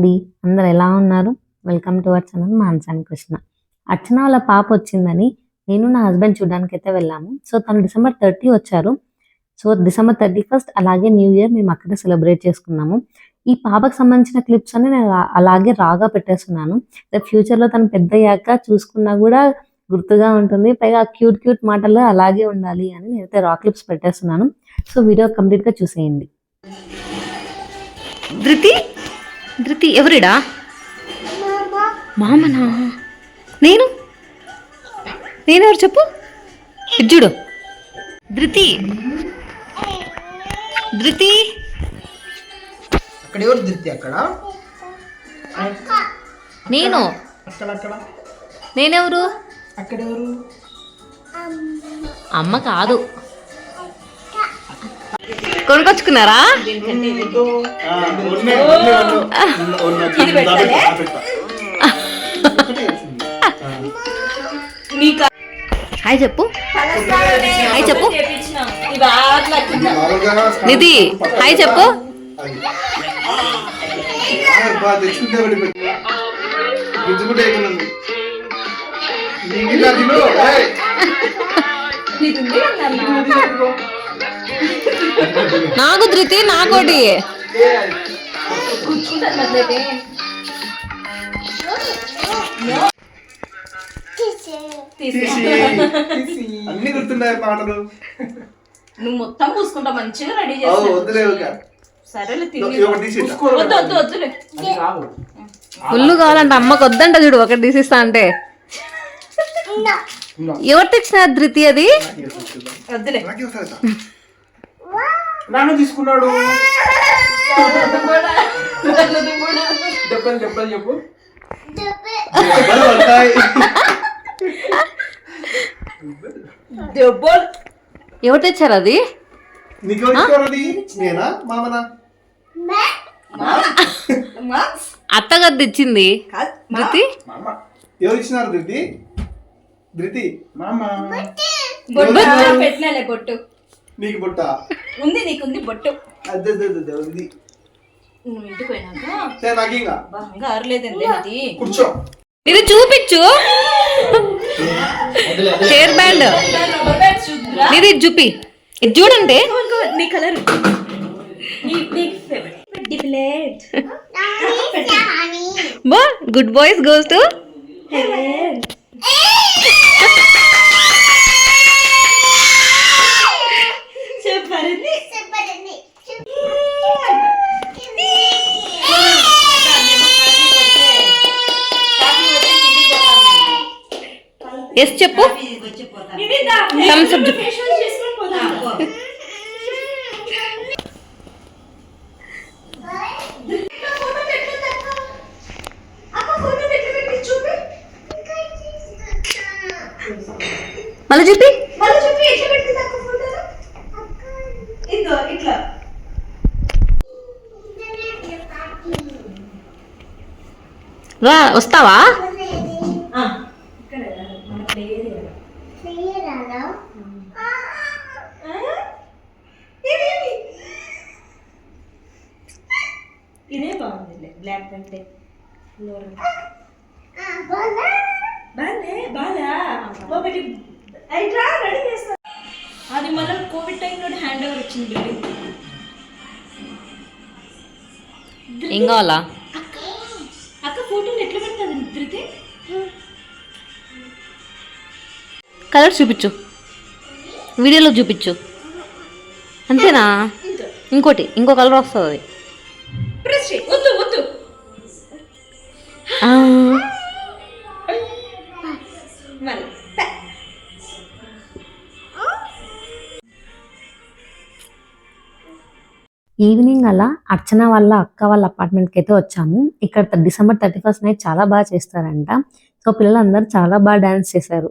అండి, అందరు ఎలా ఉన్నారు? Welcome to our channel Manasa and Krishna. Archana వాళ్ళ పాప వచ్చిందని నేను నా హస్బెండ్ చూడడానికి అయితే వెళ్ళాము. సో తను December 30 వచ్చారు. సో December 31 అలాగే న్యూ ఇయర్ మేము అక్కడే సెలబ్రేట్ చేసుకున్నాము. ఈ పాపకు సంబంధించిన క్లిప్స్ అన్ని నేను అలాగే రాగా పెట్టేస్తున్నాను. ఫ్యూచర్లో తను పెద్దయ్యాక చూసుకున్నా కూడా గుర్తుగా ఉంటుంది. పైగా క్యూట్ క్యూట్ మాటలు అలాగే ఉండాలి అని నేనైతే రా క్లిప్స్ పెట్టేస్తున్నాను. సో వీడియో కంప్లీట్గా చూసేయండి. ధృతి ఎవరిడా? మామనా? నేనెవరు చెప్పు? ఇజ్జుడు ధృతి అక్కడ ఎవరు ధృతి? అక్కడ నేను నేనెవరు? అక్కడ ఎవరు? అమ్మ కాదు. కొనుకొచ్చుకున్నారా? హాయ్ చెప్పు. నిధి హాయ్ చెప్పు. నాకు ధృతి నాకోటి. అన్ని గుర్తున్నాయి పాటలు. నువ్వు మొత్తం పూసుకుంటా మంచిగా రెడీ చేస్తా. సరేలే వద్దులే. ఫుల్ కావాలంట అమ్మకు వద్దంట. చూడు ఒకటి తీసిస్తా అంటే ఎవరు తెచ్చిన ధృతి? అది వద్దులే. నాన్న తీసుకున్నాడు. దెబ్బలు చెప్పు. ఎవరు తెచ్చారు అది? అత్తగారు తెచ్చింది. ధృతి ఎవరు ఇచ్చినారు? ధృతి పెట్టినాలే బొట్టు. నీకు బొట్ట ఉంది? నీకుంది బొట్టు. అదే ఉంది. నువ్వు ఇంటికి పోయినాక బాగా అరలేదండి. ఇది కూర్చో. ఇది చూపించు. హెయిర్ బ్యాండ్ ఇది చూపి. ఇది చూడండి. నీ కలర్ గుడ్ బాయ్స్ గర్ల్స్ టు ఎస్ చెప్పు. థమ్స్ అప్ చెప్పు. మళ్ళీ చెప్పి. రా వస్తావా? ఇదే బాగుంది. బ్లాక్ అంటే ఒకటి రెడీ చేస్తా. అది మళ్ళీ కోవిడ్ టైంలో హ్యాండ్ ఓవర్ వచ్చింది. ఏం కావాలా? అక్క ఫోటోలు ఎట్లా పెడుతుంది ధృతి? కలర్ చూపించు, వీడియోలో చూపించు. అంతేనా? ఇంకో కలర్ వస్తుంది. వద్దు ఈవినింగ్ అలా అర్చన వాళ్ళ అక్క వాళ్ళ అపార్ట్మెంట్కి అయితే వచ్చాము. ఇక్కడ December 31 నైట్ చాలా బాగా చేస్తారంట. సో పిల్లలందరూ చాలా బాగా డాన్స్ చేశారు.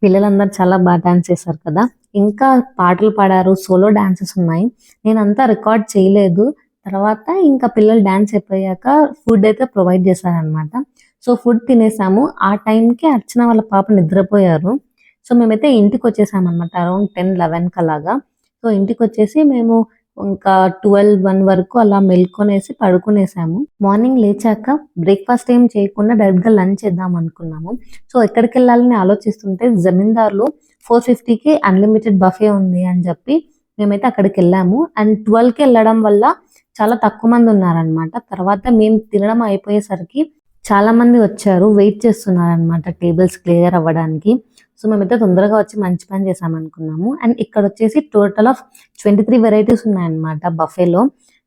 పిల్లలందరూ చాలా బాగా డాన్స్ చేశారు కదా. ఇంకా పాటలు పాడారు, సోలో డాన్సెస్ ఉన్నాయి. నేనంతా రికార్డ్ చేయలేదు. తర్వాత ఇంకా పిల్లలు డాన్స్ అయిపోయాక ఫుడ్ అయితే ప్రొవైడ్ చేశారనమాట. సో ఫుడ్ తినేసాము. ఆ టైంకి అర్చన వాళ్ళ పాప నిద్రపోయారు. సో మేమైతే ఇంటికి వచ్చేసామన్నమాట అరౌండ్ 10-11 అలాగా. సో ఇంటికి వచ్చేసి మేము ఇంకా 12-1 వరకు అలా మెల్కొనేసి పడుకునేసాము. మార్నింగ్ లేచాక బ్రేక్ఫాస్ట్ ఏం చేయకుండా డైరెక్ట్ గా లంచ్ చేద్దాం అనుకున్నాము. సో ఎక్కడికి వెళ్ళాలని ఆలోచిస్తుంటే జమీందార్లో 450కి అన్లిమిటెడ్ బఫే ఉంది అని చెప్పి మేమైతే అక్కడికి వెళ్ళాము. అండ్ 12కి వెళ్ళడం వల్ల చాలా తక్కువ మంది ఉన్నారనమాట. తర్వాత మేము తినడం అయిపోయేసరికి చాలా మంది వచ్చారు, వెయిట్ చేస్తున్నారు అనమాట టేబుల్స్ క్లియర్ అవ్వడానికి. సో మేమైతే తొందరగా వచ్చి మంచి పని చేసాం అనుకున్నాము. అండ్ ఇక్కడ వచ్చేసి టోటల్ ఆఫ్ 23 వెరైటీస్ ఉన్నాయన్నమాట బఫేలో.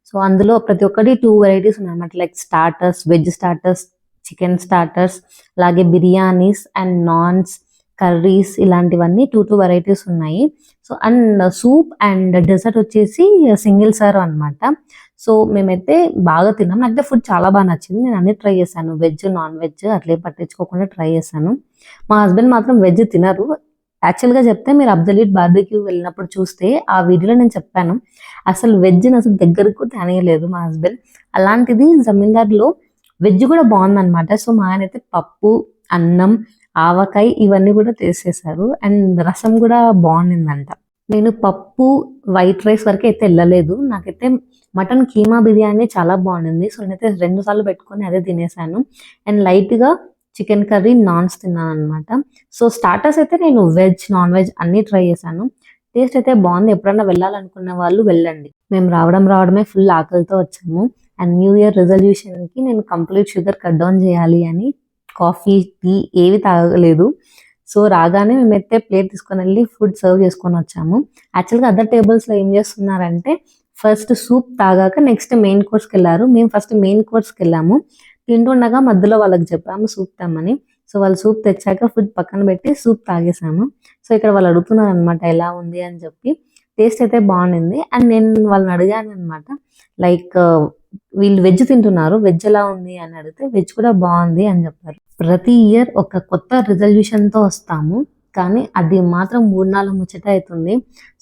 సో అందులో ప్రతి ఒక్కటి 2 వెరైటీస్ ఉన్నాయన్నమాట. Like starters, veg starters, chicken starters, అలాగే బిర్యానీస్ అండ్ నాన్స్, కర్రీస్ ఇలాంటివన్నీ 2 వెరైటీస్ ఉన్నాయి. So and soup and dessert వచ్చేసి సింగిల్ సర్వ్ అనమాట. సో మేమైతే బాగా తిన్నాం. నాకైతే ఫుడ్ చాలా బాగా నచ్చింది. నేను అన్ని ట్రై చేశాను, వెజ్ నాన్ వెజ్ అట్లే పట్టించుకోకుండా ట్రై చేశాను. మా హస్బెండ్ మాత్రం వెజ్ తినరు. యాక్చువల్గా చెప్తే మీరు అబ్సల్యూట్ బార్బిక్యూ వెళ్ళినప్పుడు చూస్తే ఆ వీడియోలో నేను చెప్పాను, అసలు వెజ్ అసలు దగ్గరకు తినలేదు మా హస్బెండ్. అలాంటిది జమీందార్లో వెజ్ కూడా బాగుందన్నమాట. సో మా ఆయన అయితే పప్పు, అన్నం, ఆవకాయ ఇవన్నీ కూడా చేసేసారు. అండ్ రసం కూడా బాగుండిందంట. నేను పప్పు, వైట్ రైస్ వరకు అయితే వెళ్ళలేదు. నాకైతే మటన్ కీమా బిర్యానీ చాలా బాగుండింది. సో నేనైతే 2 సార్లు పెట్టుకొని అదే తినేసాను. అండ్ లైట్గా చికెన్ కర్రీ, నాన్స్ తిన్నాను అనమాట. సో స్టార్టర్స్ అయితే నేను వెజ్, నాన్ వెజ్ అన్నీ ట్రై చేశాను. టేస్ట్ అయితే బాగుంది. ఎప్పుడన్నా వెళ్ళాలనుకున్న వాళ్ళు వెళ్ళండి. మేము రావడమే ఫుల్ ఆకలితో వచ్చాము. అండ్ న్యూ ఇయర్ రెజల్యూషన్కి నేను కంప్లీట్ షుగర్ కట్ డౌన్ చేయాలి అని కాఫీ, టీ ఏవి తాగలేదు. సో రాగానే మేమైతే ప్లేట్ తీసుకొని వెళ్ళి ఫుడ్ సర్వ్ చేసుకొని వచ్చాము. యాక్చువల్గా అదర్ టేబుల్స్లో ఏం చేస్తున్నారంటే ఫస్ట్ సూప్ తాగాక నెక్స్ట్ మెయిన్ కోర్స్కి వెళ్ళారు. మేము ఫస్ట్ మెయిన్ కోర్స్కి వెళ్ళాము. తింటుండగా మధ్యలో వాళ్ళకి చెప్పాము సూప్ తెమ్మని. సో వాళ్ళు సూప్ తెచ్చాక ఫుడ్ పక్కన పెట్టి సూప్ తాగేసాము. సో ఇక్కడ వాళ్ళు అడుగుతున్నారు అనమాట ఎలా ఉంది అని చెప్పి. టేస్ట్ అయితే బాగుండింది. అండ్ నేను వాళ్ళని అడిగాను అనమాట, లైక్ వీళ్ళు వెజ్ తింటున్నారు, వెజ్ ఎలా ఉంది అని అడిగితే వెజ్ కూడా బాగుంది అని చెప్పారు. ప్రతి ఇయర్ ఒక కొత్త రిజల్యూషన్తో వస్తాము, కానీ అది మాత్రం 3-4 ముచ్చట అవుతుంది.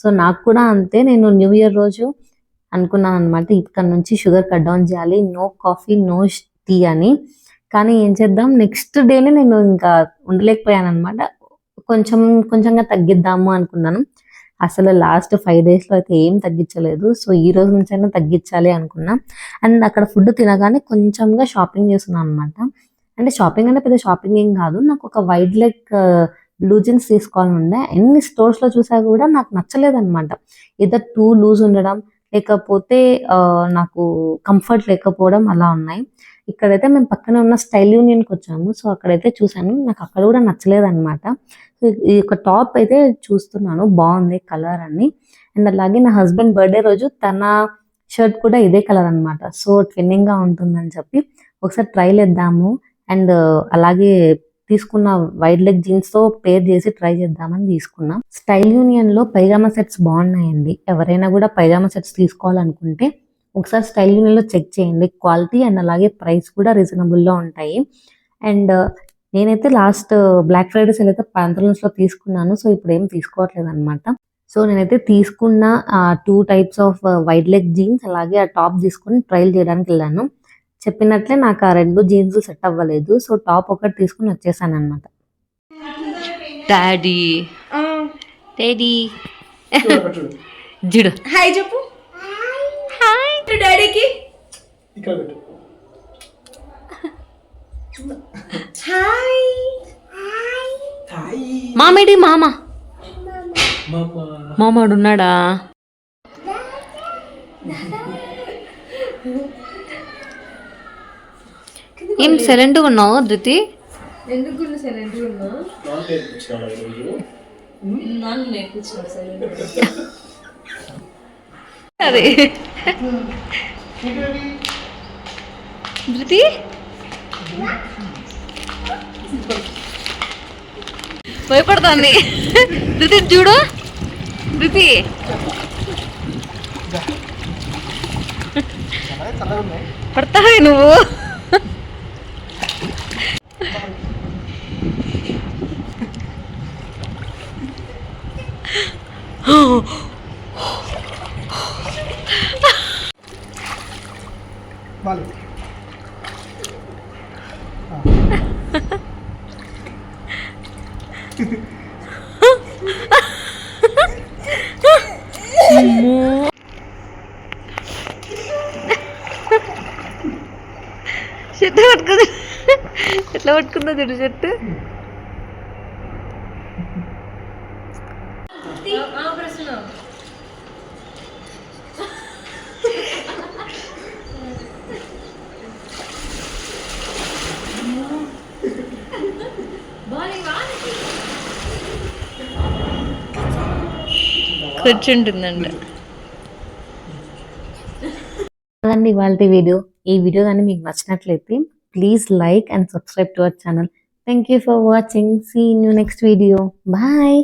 సో నాకు కూడా అంతే. నేను న్యూ ఇయర్ రోజు అనుకున్నాను అనమాట, ఇక్కడ నుంచి షుగర్ కట్ డౌన్ చేయాలి, నో కాఫీ, నో టీ అని. కానీ ఏం చేద్దాం, నెక్స్ట్ డేనే నేను ఇంకా ఉండలేకపోయాను అనమాట. కొంచెంగా తగ్గిద్దాము అనుకున్నాను. అసలు లాస్ట్ 5 డేస్లో అయితే ఏం తగ్గించలేదు. సో ఈ రోజు నుంచైనా తగ్గించాలి అనుకున్నా. అండ్ అక్కడ ఫుడ్ తినగానే కొంచెంగా షాపింగ్ చేస్తున్నాను అనమాట. అంటే షాపింగ్ అంటే పెద్ద షాపింగ్ ఏం కాదు, నాకు ఒక వైడ్ లెగ్ బ్లూ జీన్స్ తీసుకోవాలని ఉండే. ఎన్ని స్టోర్స్లో చూసా కూడా నాకు నచ్చలేదు అనమాట. ఏదో టూ లూజ్ ఉండడం, లేకపోతే నాకు కంఫర్ట్ లేకపోవడం అలా ఉన్నాయి. ఇక్కడైతే మేము పక్కన ఉన్న స్టైల్ యూనియన్కి వచ్చాము. సో అక్కడైతే చూసాను, నాకు అక్కడ కూడా నచ్చలేదు అనమాట. సో ఈ యొక్క టాప్ అయితే చూస్తున్నాను, బాగుంది కలర్ అని. అండ్ అలాగే నా హస్బెండ్ బర్త్డే రోజు తన షర్ట్ కూడా ఇదే కలర్ అనమాట. సో ట్విన్నింగ్గా ఉంటుందని చెప్పి ఒకసారి ట్రైల్ ఇద్దాము. అండ్ అలాగే తీసుకున్న వైడ్ లెగ్ జీన్స్తో పేర్ చేసి ట్రై చేద్దామని తీసుకున్నా. స్టైల్ యూనియన్లో పైజామా సెట్స్ బాగున్నాయండి. ఎవరైనా కూడా పైజామా సెట్స్ తీసుకోవాలనుకుంటే ఒకసారి స్టైల్ యూనియన్లో చెక్ చేయండి. క్వాలిటీ అండ్ అలాగే ప్రైస్ కూడా రీజనబుల్లో ఉంటాయి. అండ్ నేనైతే లాస్ట్ బ్లాక్ ఫ్రైడే సేల్ అయితే ప్యాంతలూన్స్లో తీసుకున్నాను. సో ఇప్పుడు ఏం తీసుకోవట్లేదు అనమాట. సో నేనైతే తీసుకున్న 2 types of wide leg jeans అలాగే ఆ టాప్ తీసుకొని ట్రైల్ చేయడానికి వెళ్ళాను. చెప్పినట్లే నాకు ఆ 2 జీన్స్ సెట్ అవ్వలేదు. సో టాప్ ఒకటి తీసుకుని వచ్చేసాను అనమాట. డాడీ చూడు హాయ్ చెప్పు. హాయ్ డాడీకి. ఇక్కడ పెట్టు. హాయ్ హాయ్ మామేడి మామ మామ. మామాడు ఉన్నాడా? ఏం సైలెంట్గా ఉన్నావు ధృతి? ఎందుకు సైలెంట్ ఉన్నా? నాన్న నేర్పించినాడు ఈరోజు. నాన్న నేర్పించాడు సైలెంట్. అదే ధృతి భయపడుతుంది. ధృతి చూడు, ధృతి చల్లగా ఉన్నాయి. పడతావే నువ్వు. వాళ్ళు చెట్టు పట్టుకుంది. ఎట్లా పట్టుకుందో చూడు చెట్టు. ప్రశ్న కూర్చుంటుందంట. అదండి ఇవాళ వీడియో. ఈ వీడియో కానీ మీకు నచ్చినట్లయితే please like and subscribe to our channel. Thank you for watching. See you next video. Bye.